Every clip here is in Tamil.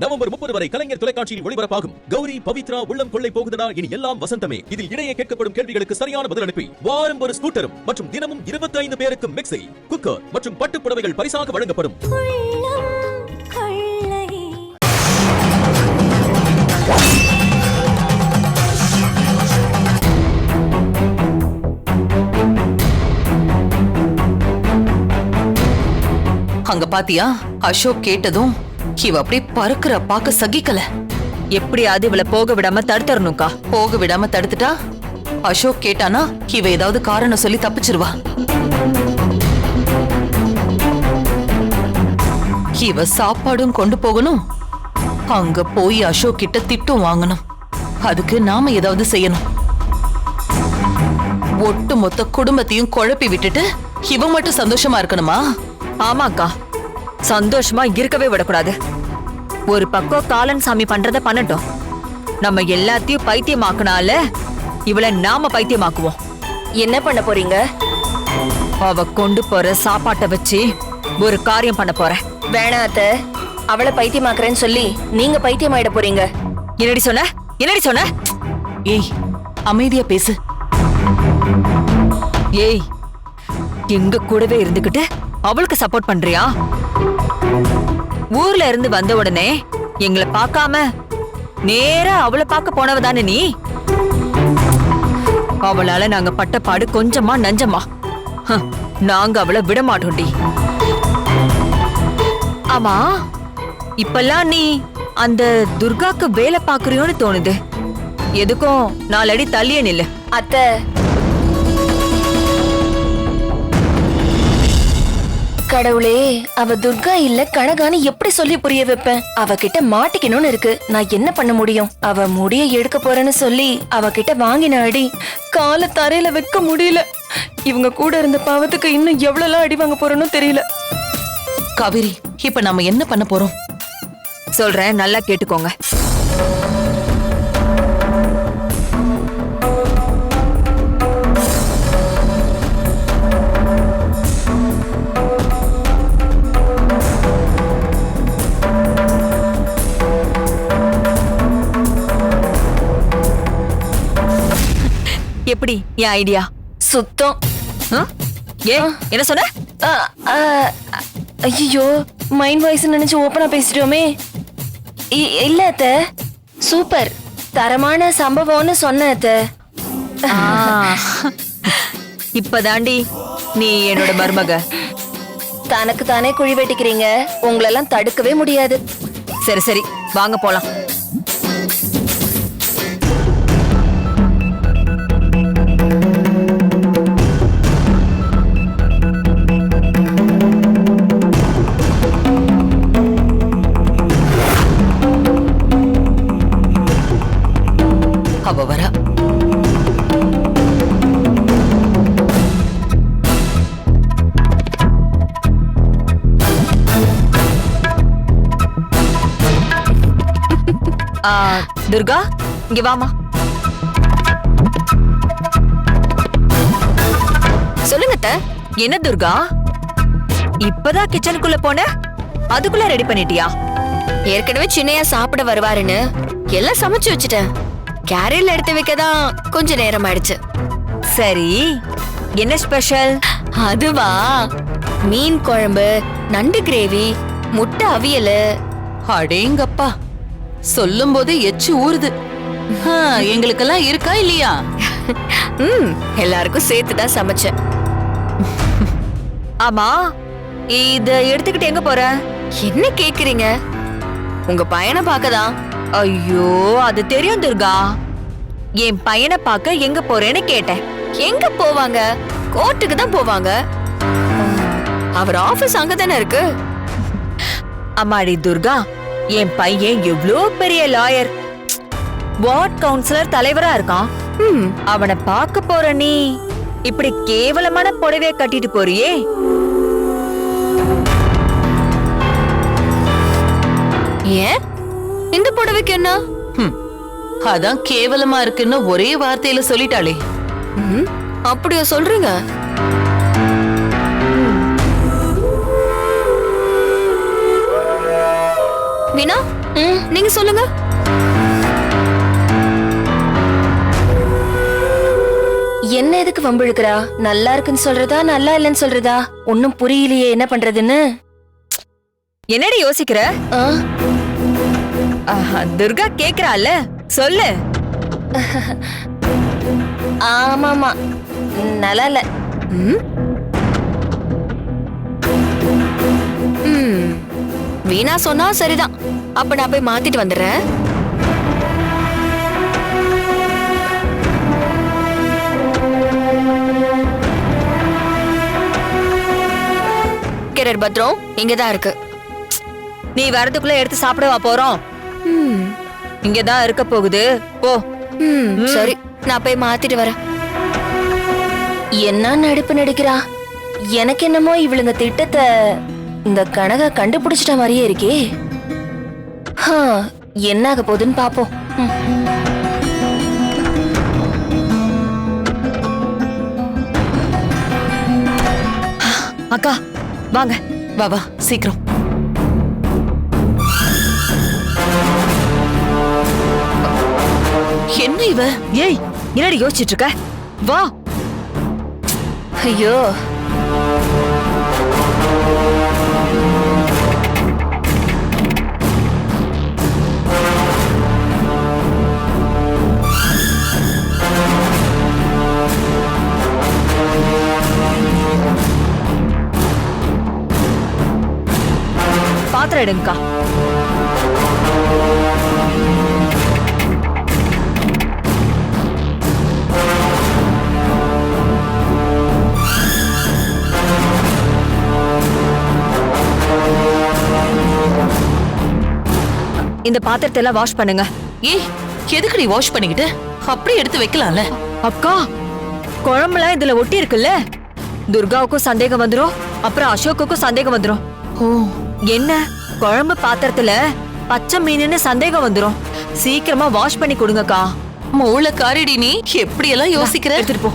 நவம்பர் 30 வரை கலைஞர் தொலைக்காட்சியில் ஒளிபரப்பாகும் கௌரி பவித்ரா உள்ளம் கொள்ளை போகுதடா இனி எல்லாம் வசந்தமே. இதில் இடையே கேட்கப்படும் கேள்விகளுக்கு சரியான பதில் அனுப்பி வாரம் ஒரு ஸ்கூட்டரும் மற்றும் தினமும் 25 பேருக்கு மிக்ஸி, குக்கர் மற்றும் பட்டுப் புடவைகள் பரிசாக வழங்கப்படும். அங்க பாத்தியா, அசோக் கேட்டதும் இவ அப்படியே பறக்குற பாக்க சகிக்கல. எப்படியாவது இவளை போக விடாம தடுத்துறணும்க்கா. போக விடாம தடுத்துட்டா அசோக் கேட்டானா இவ ஏதாவது காரணம் சொல்லி தப்பிச்சிருவா. இவ சாப்பாடும் கொண்டு போகணும், அங்க போய் அசோக் கிட்ட திட்டம் வாங்கணும். அதுக்கு நாம ஏதாவது செய்யணும். ஒட்டு மொத்த குடும்பத்தையும் குழப்பி விட்டுட்டு இவ மட்டும் சந்தோஷமா இருக்கணுமா? ஆமாக்கா, சந்தோஷமா இருக்கவே விடக்கூடாது. ஒரு பக்கம் காலன் சாமி பண்றத பண்ணட்டும். நம்ம எல்லாத்தையும் பைத்தியமாக்குனால இவளை நாம பைத்தியமாக்குவோம். என்ன பண்ண போறீங்க? அவ கொண்டு போற சாப்பாட்டை வச்சு ஒரு காரியம் பண்ண போறேன். வேணா அத்த, அவளை பைத்தியமாக்குறேன்னு சொல்லி நீங்க பைத்தியமாயிட போறீங்க. என்னடி சொன்ன? என்னடி சொன்ன? ஏய், அமைதியா பேசு. ஏய், எங்க கூடவே இருந்துகிட்டு அவளுக்கு சப்போர்ட் பண்றியா? ஊர்ல இருந்து வந்த உடனே எங்களை பார்க்காம நேரா அவளை பார்க்க போனவ தானே நீ? அவளால நாங்க பட்ட பாடு கொஞ்சமா நஞ்சமா? நாங்க அவளை விட மாட்டோம்டி. ஆமா, இப்பெல்லாம் நீ அந்த துர்காக்கு வேலை பாக்குறியோன்னு தோணுது. எதுக்கும் 4 அடி தள்ளியே நில்லு. அத்தை, கடவுளே, அவ துர்கா இல்ல கனகான்னு எப்படி சொல்லி புரிய வைப்பேன்? அவகிட்ட மாட்டிக்கணும்னு இருக்கு. நான் என்ன பண்ண முடியும்? அவ முடிய எடுக்க போறேன்னு சொல்லி அவகிட்ட வாங்கின அடி கால தரையில வைக்க முடியல. இவங்க கூட இருந்த பாவத்துக்கு இன்னும் எவ்வளவு அடி வாங்க போறேன்னு தெரியல. காவேரி, இப்ப நாம என்ன பண்ண போறோம்? சொல்றேன், நல்லா கேட்டுக்கோங்க. எப்படி என் ஐடியா? சுத்தம். ஏ, என்ன சொன்ன? ஐயோ, மைண்ட் வாய்ஸ் நினைச்சு ஓபனா பேசிட்டோமே. இல்ல அத்த, சூப்பர் தரமான சம்பவம்னு சொன்ன அத்த. இப்பதாண்டி நீ என்னோட மருமக. தனக்கு தானே குழி வெட்டிக்கிறீங்க, உங்களெல்லாம் தடுக்கவே முடியாது. சரி சரி, வாங்க போலாம். அவ வரா. துர்கா, இங்க வாமா. சொல்லுங்க அத்த. என்ன துர்கா, இப்பதான் கிச்சனுக்குள்ள போன, அதுக்குள்ள ரெடி பண்ணிட்டியா? ஏற்கனவே சின்னையா சாப்பிட வருவாருன்னு எல்லாம் சமைச்சு வச்சுட்டேன். கேரியர்ல எடுத்து வைக்கதான் கொஞ்ச நேரம் ஆயிடுச்சு. சரி, என்ன ஸ்பெஷல்? அதுவா, மீன் குழம்பு, நண்டு கிரேவி, முட்டை அவியல். அடேங்கப்பா, சொல்லும் போதே எச்சு ஊறுது. எங்களுக்கெல்லாம் இருக்கா இல்லையா? எல்லாருக்கும் சேர்த்துதான் சமைச்சேன். ஆமா, இத எடுத்துக்கிட்டு எங்க போற? என்ன கேக்குறீங்க? உங்க பையனை பார்க்கதான். ஐயோ, அது தெரியும் துர்கா. என் பையனை பார்க்க எங்க போறேன்னு கேட்டேன். எங்க போவாங்க? கோர்ட்டுக்கு தான் போவாங்க. அவர் ஆபீஸ் அங்கதானே இருக்கு. அம்மாடி துர்கா, என் பையன் எவ்வளோ பெரிய லாயர், வார்ட் கவுன்சிலர் தலைவரா இருக்கான். அவனை பார்க்க போற நீ இப்படி கேவலமான புடவைய கட்டிட்டு போறியே? ஏன் இந்த புடவைக்கு என்ன? அதான் கேவலமா இருக்குன்னு ஒரே வார்த்தையில சொல்லிட்டாளே. அப்படியா சொல்றீங்க? வீணா, நீங்க சொல்லுங்க. என்ன எதுக்கு வம்பு இழுக்கிறா? நல்லா இருக்குன்னு சொல்றதா நல்லா இல்லைன்னு சொல்றதா? ஒன்னும் புரியலையே என்ன பண்றதுன்னு. என்னடி யோசிக்கிற? துர்கா கேக்குறால, சொல்லு. ஆமாமா, நல்லா இல்ல. வீணா சொன்னா சரிதான். அப்ப நான் போய் மாத்திட்டு வந்துடுறேன். கிரர் பத்ரம் இங்கதான் இருக்கு. நீ வரதுக்குள்ள எடுத்து சாப்பிடவா போறோம்? இங்கதான் இருக்க போகுது. போ. சரி, நான் போய் மாத்திட்டு வரேன். என்ன நடிப்பு நடிக்கிறா? எனக்கு என்னமோ இவளுங்க திட்டத்தை இந்த கனகா கண்டுபிடிச்சிட்ட மாதிரியே இருக்கே. என்ன ஆக போகுதுன்னு பாப்போம். அக்கா வாங்க. வா வா சீக்கிரம். என்ன இவ? ஏய், என்னடி யோசிச்சுட்டு இருக்க? வா. ஐயோ, பாத்திரம் எடுங்கக்கா. இந்த பாத்திரத்தை எல்லாம் வாஷ் பண்ணுங்க. ஏய், எதுக்கு நீ வாஷ் பண்ணிக்கிட்டு அப்படியே எடுத்து வைக்கலாம்ல? அக்கா, குழம்புலாம் இதுல ஒட்டி இருக்குல்ல, துர்காவுக்கும் சந்தேகம் வந்துரும், அப்புறம் அசோக்குக்கும் சந்தேகம் வந்துரும். ஓ, என்ன குழம்பு பாத்திரத்துல பச்சை மீனுன்னு சந்தேகம் வந்துரும். சீக்கிரமா வாஷ் பண்ணி கொடுங்கக்கா. மூளைக்காரிடி நீ. எப்படி எல்லாம் யோசிக்கிற? எடுத்துட்டு போ.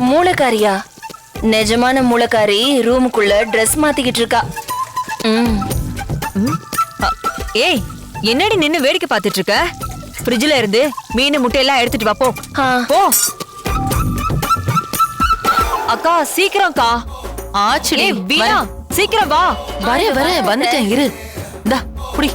மூளைக்காரியா? நிஜமான மூளைக்காரி ரூமுக்குள்ள ட்ரெஸ் மாத்திக்கிட்டு இருக்கா. ஏய், என்னடி நின்னு வேடிக்கை பார்த்துட்டு இருக்க? ஃப்ரிட்ஜ்ல இருந்து மீன் முட்டையெல்லாம் எடுத்துட்டு வா. போ போ. அக்கா சீக்கிரம்க்கா. ஆச்சுடி. ஏய் வீணா, சீக்கிரம் வா. வர வந்துட்டேன் இரு. டா புடி.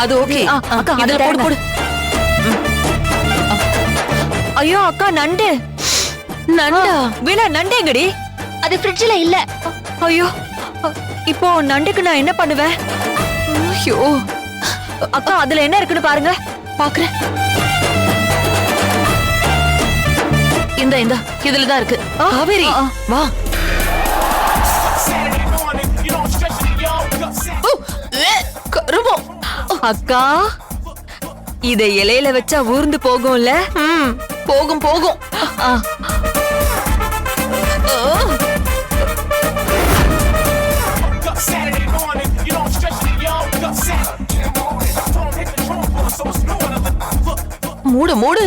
அது ஓகே. அக்கா இதுல போடு போடு. ஐயோ அக்கா, நண்டு. நண்டா? வீணா, நண்டு எங்கடி? அது ஃப்ரிட்ஜ்ல இல்ல. ஐயோ, இப்போ நண்டுக்கு நான் என்ன பண்ணுவேன்? ஐயோ அக்கா, அதுல என்ன இருக்குன்னு பாருங்க. பாக்குறேன். இந்த இதுலதான் இருக்கு. காவேரி வா. கருமம். அக்கா, இத இலையில வச்சா ஊர்ந்து போகும்ல? போகும் போகும். மூடு மூடு.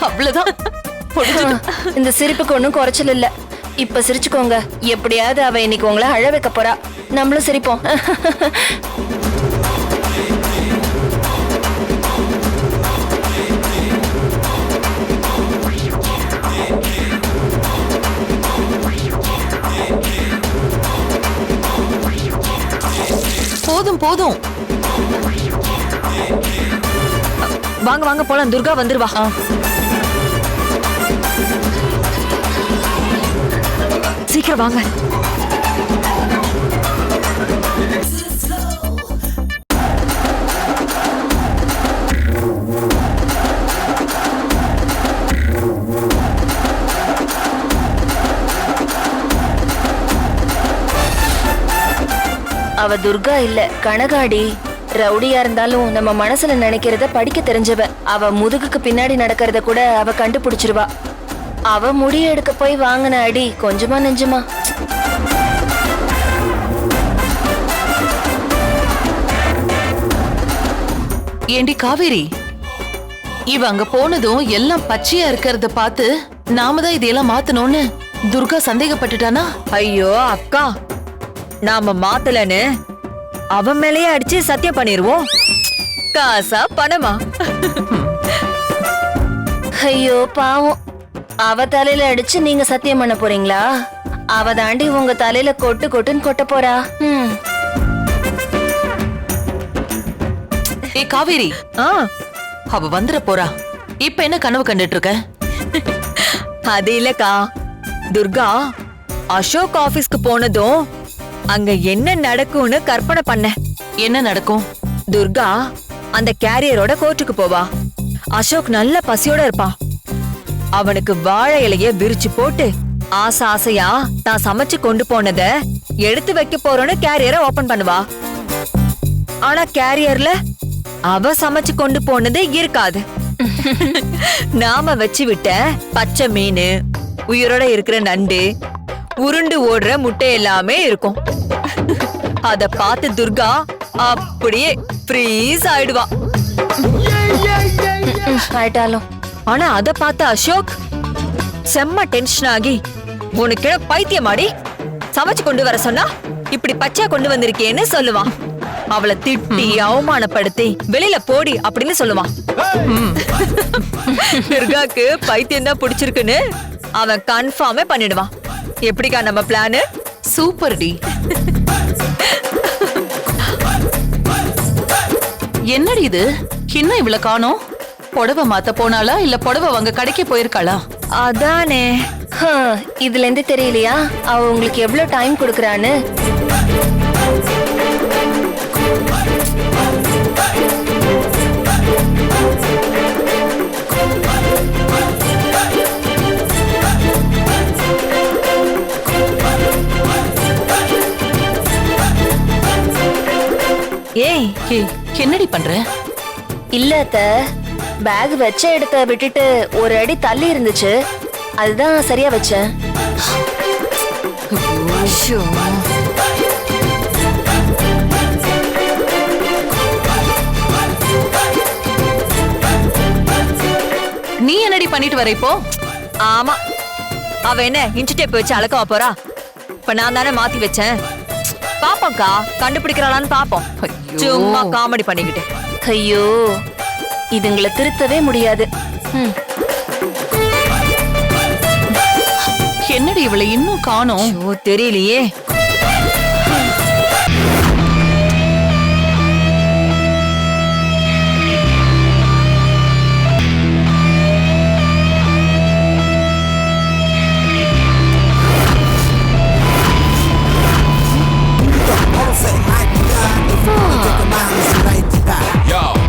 அவ்வளவுதான். இந்த சிரிப்புக்கு ஒன்னும் குறைச்சல் இல்ல. இப்ப சிரிச்சுக்கோங்க. எப்படியாவது அவ இன்னைக்கு உங்களை அழ வைக்க போறா. நம்மளும் சிரிப்போம். போதும் போதும். வாங்க வாங்க போலாம். துர்கா வந்துருவா. சீக்கிரம் வாங்க. அவ துர்கா இல்ல, கனகாடி. ரவுடியா இருந்தாலும் நம்ம மனசுல நினைக்கிறத படிக்க தெரிஞ்சவ. அவ முதுகுக்கு பின்னாடி நடக்கிறத கூட அவ கண்டுபிடிச்சிருவா. அவ முடிய எடுக்க போய் வாங்கின அடி கொஞ்சமா நெஞ்சுமா? ஏண்டி காவேரி, இவ அங்க போனதும் எல்லாம் பச்சையா இருக்கிறத பார்த்து நாம தான் இதையெல்லாம் மாத்தணும்னு துர்கா சந்தேகப்பட்டுட்டானா? ஐயோ அக்கா, நாம மாத்தலன்னு அவன் மேலேயே அடிச்சு சத்தியம் பண்ணிருவோம். காசா பணமா? ஐயோ பாவம், அவ தலையில அடிச்சு நீங்க சத்தியம் பண்ண போறீங்களா? அவ தாண்டி உங்க தலையில கொட்டு கொட்டுன்னு கொட்ட போறா. ஏ காவேரி, ஆ, அவ வந்துட போறா. இப்ப என்ன கனவு கண்டுட்டு இருக்க? அது இல்லக்கா, துர்கா அசோக் ஆபீஸ்க்கு போனதும் அங்க என்ன நடக்கும்னு கற்பனை பண்ண. என்ன நடக்கும்? துர்கா அந்த கேரியரோட கோர்ட்டுக்கு போவா. அசோக் நல்ல பசியோட இருப்பான். அவனுக்கு வாழை இலைய விரிச்சு போட்டு ஆசை ஆசையா தான் சமைச்சு கொண்டு போனத எடுத்து வைக்க போறோன்னு கேரியரை ஓபன் பண்ணுவா. ஆனா கேரியர்ல அவ சமைச்சு கொண்டு போனது இருக்காது. நாம வச்சு விட்ட பச்சை மீன், உயிரோட இருக்கிற நண்டு, உருண்டு ஓடுற முட்டை எல்லாமே இருக்கும். அத பார்த்து துர்கா அப்படியே ஃப்ரீஸ் ஆயிடுவா. ஆயிட்டாலும் ஆனா அத பார்த்த அசோக் செம்ம டென்ஷன் ஆகி, உனக்கு பைத்தியமாடி, சமைச்சு கொண்டு வர சொன்னா இப்படி பச்சையா கொண்டு வந்திருக்கேன்னு சொல்லுவான். அவளை திட்டி அவமானப்படுத்தி வெளியில போடி அப்படின்னு சொல்லுவான். துர்காக்கு பைத்தியம் தான் பிடிச்சிருக்குன்னு அவன் கன்ஃபார்மே பண்ணிடுவான். எப்படிக்கா நம்ம பிளானு? Super D. என்னடி இது, இன்னும் இவ்வளவு காணோம்? புடவை மாத்த போனாளா இல்ல புடவை வாங்க கடைக்கு போயிருக்காளா? அதானே. இதுல இருந்து தெரியலையா அவ உங்களுக்கு எவ்வளவு டைம் கொடுக்கறான்னு? ஏய், என்னடி பண்ற? இல்ல அத்த, பேக் வச்ச இடத்த விட்டுட்டு ஒரு அடி தள்ளி இருந்துச்சு, அதுதான் சரியா வச்சேன். நீ என்னடி பண்ணிட்டு வர இப்போ? ஆமா, அவ என்ன இன்ச்சு டேப் வச்சு அளக்கவா போறா? இப்ப நான் தானே மாத்தி வச்சேன். பாப்போம்க்கா, கண்டுபிடிக்கிறாளான்னு பாப்போம். சும்மா காமெடி பண்ணிக்கிட்டு. ஐயோ, இதுங்களை திருத்தவே முடியாது. என்னடி இவளை இன்னும் காணோம்? ஓ, தெரியலையே.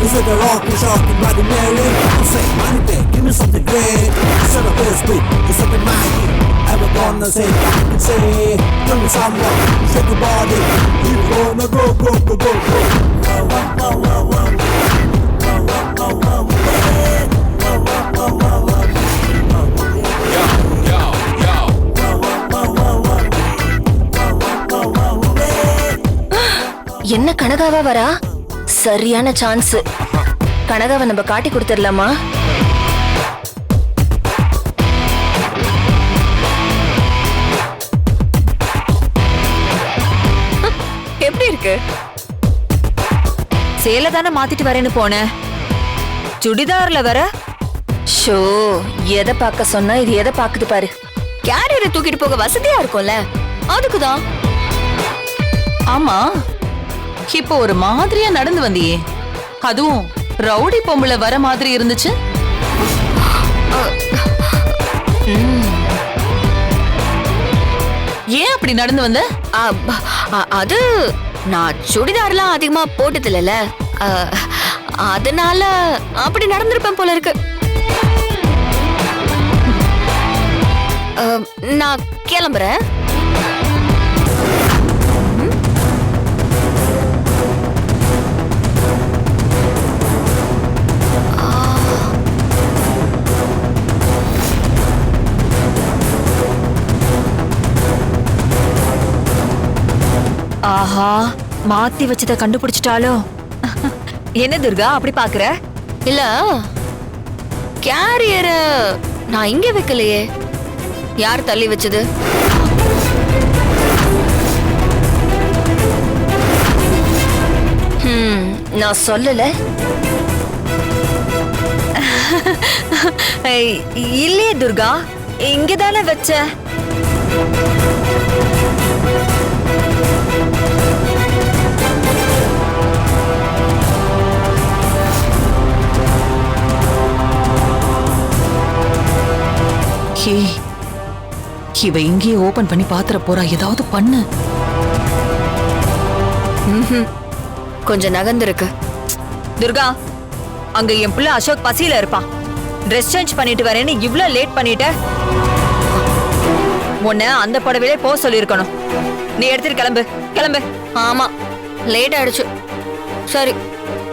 Is it the rock and shark and Bloody Mary? I'll say money day, give me something great. Set up this beat, it's something mighty. Ever gonna say I can say, tell me someone, shake your body. You gonna go, go, go, go, go. என்ன கனகாவா வரா? சரியான சான்ஸ். கனகாவை நம்ம காட்டி கொடுத்துடலாமா? எப்படி இருக்கு? சேலை தானே மாத்திட்டு வரேன்னு போனேன், சுடிதார்ல வர. ஷோ, எதை பார்க்க சொன்னா இது எதை பாக்குது பாரு. கேரியரை தூக்கிட்டு போக வசதியா இருக்கும்ல, அதுக்குதான். ஆமா, இப்போ ஒரு மாதிரியா நடந்து வந்தியே, அதுவும் ரவுடி பொம்பளை வர மாதிரி இருந்துச்சு. ஏன் அப்படி நடந்து வந்த? அது நான் சுடிதார்லாம் அதிகமா போட்டது இல்லல, அதனால அப்படி நடந்திருப்பேன் போல இருக்கு. நான் கிளம்புறேன். மாத்தி வச்சத கண்டுபிடிச்சிட்டாலோ? என்ன துர்கா அப்படி பாக்குற? இல்ல கேரியர நான் இங்க வைக்கலையே, யார் தள்ளி வச்சது? நான் சொல்லல. இல்லையே துர்கா, இங்கதானே வச்ச. ஹே, இவ இங்கேயே ஓபன் பண்ணி பாத்திர போறா. ஏதாவது பண்ணு. கொஞ்சம் நகர்ந்திருக்கு. துர்கா, அங்க என் பிள்ளை அசோக் பசியில இருப்பான். ட்ரெஸ் சேஞ்ச் பண்ணிட்டு வரேன்னு இவ்ளோ லேட் பண்ணிட்ட. உன்னை அந்த புடவையிலே போக சொல்லியிருக்கணும். நீ எடுத்துட்டு கிளம்பு கிளம்பு. ஆமா, லேட் ஆயிடுச்சு. சரி,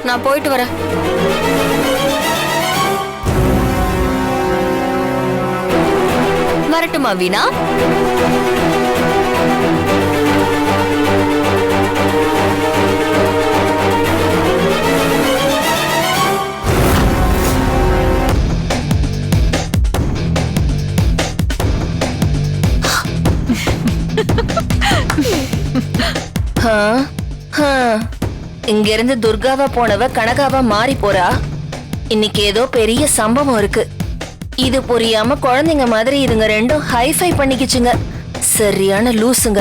நான் போயிட்டு வரேன். வரட்டுமா வீணா? இங்க இருந்து துர்காவா போனவ கனகாவா மாறி போறா. இன்னைக்கு ஏதோ பெரிய சம்பவம் இருக்கு. இது புரியாம குழந்தைங்க மாதிரி இதுங்க ரெண்டும் ஹைஃபை பண்ணிக்கிச்சுங்க. சரியான லூசுங்க.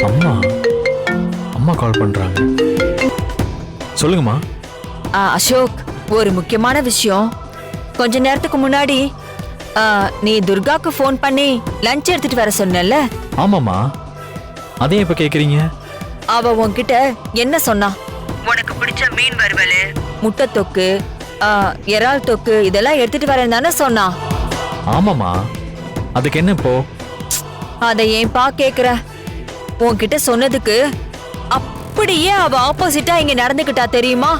அம்மா அம்மா கால் பண்றாங்க. சொல்லுங்கம்மா. அசோக், ஒரு முக்கியமான விஷயம். கொஞ்ச நேரத்துக்கு முன்னாடி நீ துர்காக்கு ஃபோன் பண்ணி லஞ்ச் எடுத்துட்டு வர சொன்னல? ஆமாம்மா, அதே இப்ப கேக்குறீங்க? அவ உன்கிட்ட என்ன சொன்னா? உனக்கு பிடிச்ச மீன் வறுவல், முட்டை தொக்கு, இறால் தொக்கு இதெல்லாம் எடுத்துட்டு வரேன் தானே சொன்னா? ஆமாம்மா, அதுக்கு என்ன இப்போ? அதை ஏன்பா கேக்குற? உன்கிட்ட சொன்னதுக்கு அப்படியே அவ ஆப்போசிட்டா இங்க நடந்துக்கிட்டா தெரியுமா?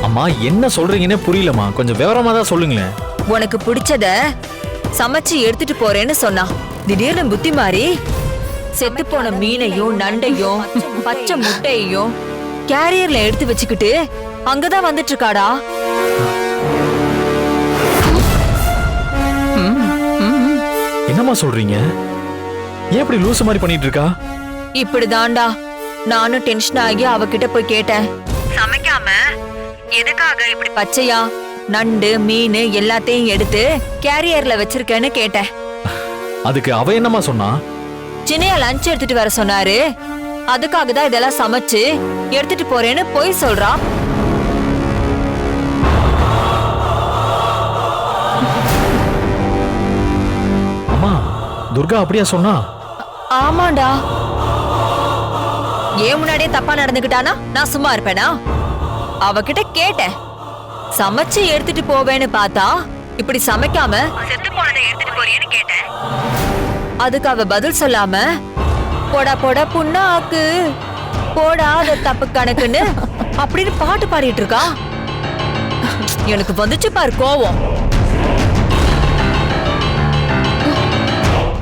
அம்மா, என்ன சொல்றீங்கன்னே புரியலம்மா. கொஞ்சம் விவரமா தான் சொல்லுங்களேன். உனக்கு பிடிச்சத சமைச்சு எடுத்துட்டு போறேன்னு சொன்னா. திடீர்னு புத்தி மாறி செத்து போன மீனையும் நண்டையும் பச்சை முட்டையையும் கேரியர்ல எடுத்து வச்சுக்கிட்டு அங்கதான் வந்துட்டு இருக்காடா. என்னம்மா சொல்றீங்க? ஏன் இப்படி லூசு மாதிரி பண்ணிட்டு இருக்கா? இப்படிதான்டா நானும் டென்ஷன் ஆகி அவகிட்ட போய் கேட்டேன். சமைக்காம எதுக்காக இப்படி பச்சையா நண்டு மீன் எல்லாத்தையும் எடுத்து கேரியர்ல வச்சிருக்கேன்னு கேட்டேன். அதுக்கு அவ என்னம்மா சொன்னா? சின்னையா லஞ்ச் எடுத்துட்டு வர சொன்னாரு. அதுக்காக தான் இதெல்லாம் சமைச்சு எடுத்துட்டு போறேன்னு போய் சொல்றா. அம்மா, துர்கா அப்படியா சொன்னா? ஆமாண்டா. ஏன் முன்னாடியே தப்பா நடந்துக்கிட்டானா நான் சும்மா இருப்பேனா? அவகிட்ட கேட்டேன், சமைச்சு எடுத்துட்டு போவேன்னு பார்த்தா இப்படி சமைக்காம செத்து போனதை எடுத்துட்டு போறியேன்னு கேட்டேன். அதுக்கு அவ பதில் சொல்லாம போடா போடா புண்ணாக்கு போடாத தப்பு கணக்குன்னு அப்படின்னு பாட்டு பாடிட்டு இருக்கா. எனக்கு வந்துச்சு பாரு கோவம்.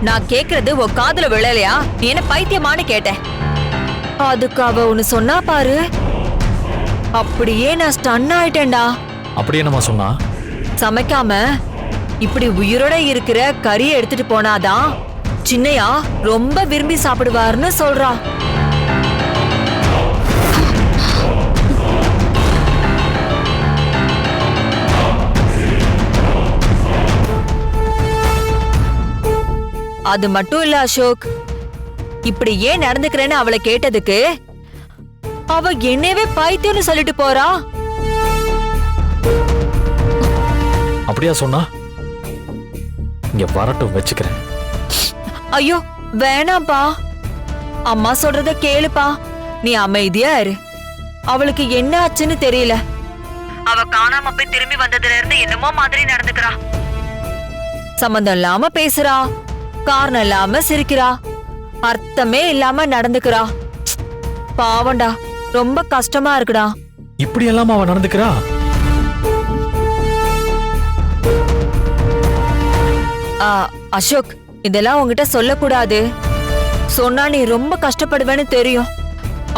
நான் கேக்குறது உன் காதுல விழலையா? நீ என்ன பைத்தியமான்னு கேட்டேன். அதுக்கு அவ ஒன்னு சொன்னா பாரு, அப்படியே நான் ஸ்டன் ஆயிட்டேன்டா. அப்படி என்னம்மா சொன்னா? சமைக்காம இப்படி உயிரோட இருக்கிற கறியை எடுத்துட்டு போனாதான் சின்னையா ரொம்ப விரும்பி சாப்பிடுவாருன்னு சொல்றா. அது மட்டும் இல்ல அசோக், இப்படி ஏன் நடந்துக்கிறேன்னு அவளை கேட்டதுக்கு அவ என்னவே பைத்தியம்னு சொல்லிட்டு போறா. அப்படியா சொன்னா? இங்க வரட்டும், வச்சுக்கிறேன். ஐயோ வேணாப்பா, அம்மா சொல்றத கேளுப்பா. நீ அமைதியா இரு. அவளுக்கு என்ன ஆச்சுன்னு தெரியல. அவ காணாம போய் திரும்பி வந்ததுல இருந்து என்னமோ மாதிரி நடந்துக்கிறா. சம்பந்தம் இல்லாம பேசுறா, காரணம் இல்லாம சிரிக்கிறா, அர்த்தமே இல்லாம நடந்துக்கிறா. பாவண்டா, ரொம்ப கஷ்டமா இருக்குடா. இப்படி எல்லாம் அவ நடந்துக்கிறா? அசோக், இதெல்லாம் உன்கிட்ட சொல்லக்கூடாது. சொன்னா நீ ரொம்ப கஷ்டப்படுவேன்னு தெரியும்.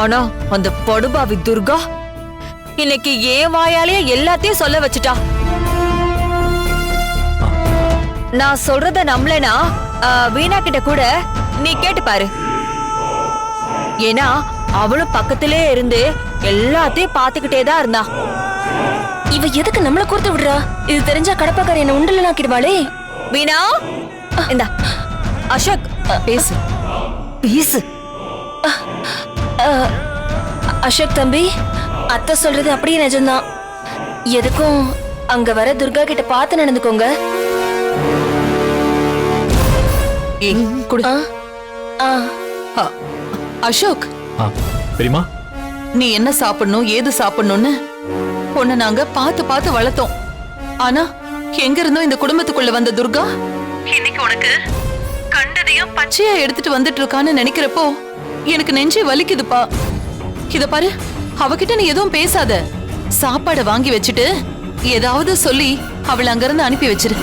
ஆனா அந்த படுபாவி துர்கா இன்னைக்கு ஏன் வாயாலேயே எல்லாத்தையும் சொல்ல வச்சுட்டா. நான் சொல்றத நம்பலனா வீணா கிட்ட கூட நீ கேட்டு பாரு. ஏன்னா அவளும் பக்கத்திலே இருந்து எல்லாத்தையும் பாத்துக்கிட்டே தான் இருந்தா. இவ எதுக்கு நம்மள கோர்த்து விடுறா? இது தெரிஞ்சா கடப்பாக்கார என்ன உண்டல ஆக்கிடுவாளே. வீணா, இந்த அசோக் பேசு. பேசு. அசோக் தம்பி, அத்தை சொல்றது அப்படியே நிஜம்தான். எதுக்கும் அங்க வர துர்கா கிட்ட பார்த்து நடந்துக்கோங்க. ஏய், குடு. ஆ, அசோக், பெரியமா, நீ என்ன சாப்பிடணும் ஏது சாப்பிடணும்னு உன்னை நாங்க பார்த்து பார்த்து வளர்த்தோம். ஆனா எங்க இருந்தோ இந்த குடும்பத்துக்குள்ள வந்த துர்கா இன்னைக்கு உனக்கு கண்டதையும் பச்சையா எடுத்துட்டு வந்துட்டு இருக்கான்னு நினைக்கிறப்போ எனக்கு நெஞ்சே வலிக்குதுப்பா. இத பாரு, அவகிட்ட நீ எதுவும் பேசாத. சாப்பாட வாங்கி வச்சுட்டு ஏதாவது சொல்லி அவளை அங்கிருந்து அனுப்பி வச்சிரு.